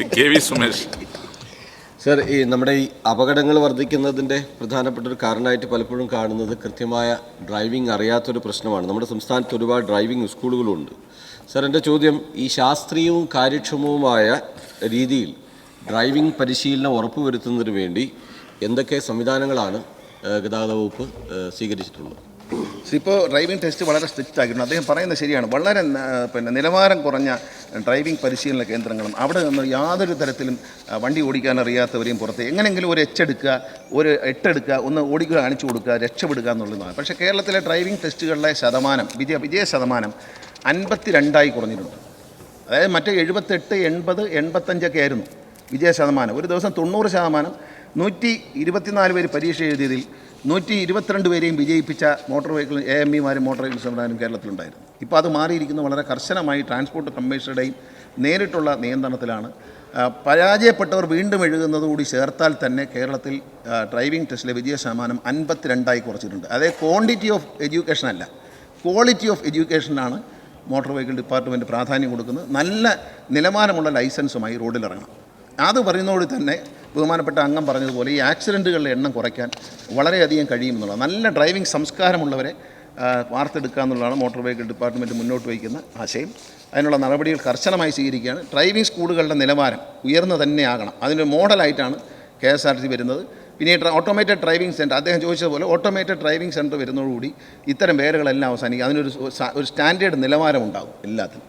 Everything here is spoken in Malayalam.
കെ.വി. സുമേഷ്. സർ, നമ്മുടെ ഈ അപകടങ്ങൾ വർദ്ധിക്കുന്നതിൻ്റെ പ്രധാനപ്പെട്ട ഒരു കാരണമായിട്ട് പലപ്പോഴും കാണുന്നത് കൃത്യമായ ഡ്രൈവിംഗ് അറിയാത്തൊരു പ്രശ്നമാണ്. നമ്മുടെ സംസ്ഥാനത്ത് ഒരുപാട് ഡ്രൈവിംഗ് സ്കൂളുകളുണ്ട്. സർ, എൻ്റെ ചോദ്യം, ഈ ശാസ്ത്രീയവും കാര്യക്ഷമവുമായ രീതിയിൽ ഡ്രൈവിംഗ് പരിശീലനം ഉറപ്പുവരുത്തുന്നതിന് വേണ്ടി എന്തൊക്കെ സംവിധാനങ്ങളാണ് ഗതാഗത വകുപ്പ് സ്വീകരിച്ചിട്ടുള്ളത്? ഇപ്പോൾ ഡ്രൈവിംഗ് ടെസ്റ്റ് വളരെ സ്ട്രിക്റ്റ് ആക്കിയിട്ടുണ്ട്. അദ്ദേഹം പറയുന്നത് ശരിയാണ്. വളരെ നിലവാരം കുറഞ്ഞ ഡ്രൈവിംഗ് പരിശീലന കേന്ദ്രങ്ങളും അവിടെ നിന്ന് യാതൊരു തരത്തിലും വണ്ടി ഓടിക്കാൻ അറിയാത്തവരെയും പുറത്ത് എങ്ങനെയെങ്കിലും ഒരു എച്ചെടുക്കുക, ഒരു എട്ടെടുക്കുക, ഒന്ന് ഓടിക്കുക, കാണിച്ചു കൊടുക്കുക, രക്ഷപ്പെടുക എന്നുള്ളതാണ്. പക്ഷേ കേരളത്തിലെ ഡ്രൈവിംഗ് ടെസ്റ്റുകളുടെ ശതമാനം വിജയ ശതമാനം 52 കുറഞ്ഞിട്ടുണ്ട്. അതായത് മറ്റേ 78, 80, 85 ആയിരുന്നു വിജയ ശതമാനം. ഒരു ദിവസം 90%. 124 പേര് പരീക്ഷ എഴുതിയതിൽ 122 പേരെയും വിജയിപ്പിച്ച മോട്ടോർ വെഹിക്കിൾ AMEമാരും മോട്ടോർ വെഹിക്കിൾ സംവിധാനം കേരളത്തിലുണ്ടായിരുന്നു. ഇപ്പോൾ അത് മാറിയിരിക്കുന്നു. വളരെ കർശനമായി ട്രാൻസ്പോർട്ട് കമ്മീഷണറുടെയും നേരിട്ടുള്ള നിയന്ത്രണത്തിലാണ്. പരാജയപ്പെട്ടവർ വീണ്ടും എഴുതുന്നതുകൂടി ചേർത്താൽ തന്നെ കേരളത്തിൽ ഡ്രൈവിംഗ് ടെസ്റ്റിലെ വിജയ ശതമാനം 52 കുറച്ചിട്ടുണ്ട്. അതായത് ക്വാണ്ടിറ്റി ഓഫ് എഡ്യൂക്കേഷൻ അല്ല, ക്വാളിറ്റി ഓഫ് എഡ്യൂക്കേഷനാണ് മോട്ടോർ വെഹിക്കിൾ ഡിപ്പാർട്ട്മെൻറ്റ് പ്രാധാന്യം കൊടുക്കുന്നത്. നല്ല നിലവാരമുള്ള ലൈസൻസുമായി റോഡിലിറങ്ങണം. അത് പറയുന്നതോട് തന്നെ ബഹുമാനപ്പെട്ട അംഗം പറഞ്ഞതുപോലെ ഈ ആക്സിഡൻറ്റുകളുടെ എണ്ണം കുറയ്ക്കാൻ വളരെയധികം കഴിയുമെന്നുള്ളത്. നല്ല ഡ്രൈവിംഗ് സംസ്കാരമുള്ളവരെ വാർത്തെടുക്കുക എന്നുള്ളതാണ് മോട്ടോർ വെഹിക്കിൾ ഡിപ്പാർട്ട്മെൻറ്റ് മുന്നോട്ട് വയ്ക്കുന്ന ആശയം. അതിനുള്ള നടപടികൾ കർശനമായി സ്വീകരിക്കുകയാണ്. ഡ്രൈവിംഗ് സ്കൂളുകളുടെ നിലവാരം ഉയർന്നു തന്നെയാകണം. അതിൻ്റെ മോഡലായിട്ടാണ് KSRTC വരുന്നത്. പിന്നെ ഓട്ടോമേറ്റഡ് ഡ്രൈവിംഗ് സെൻറ്റർ, അദ്ദേഹം ചോദിച്ചതുപോലെ ഓട്ടോമേറ്റഡ് ഡ്രൈവിംഗ് സെൻറ്റർ വരുന്നതോടുകൂടി ഇത്തരം പേരുകളെല്ലാം അവസാനിക്കും. അതിനൊരു സ്റ്റാൻഡേർഡ് നിലവാരം ഉണ്ടാകും എല്ലാത്തിനും.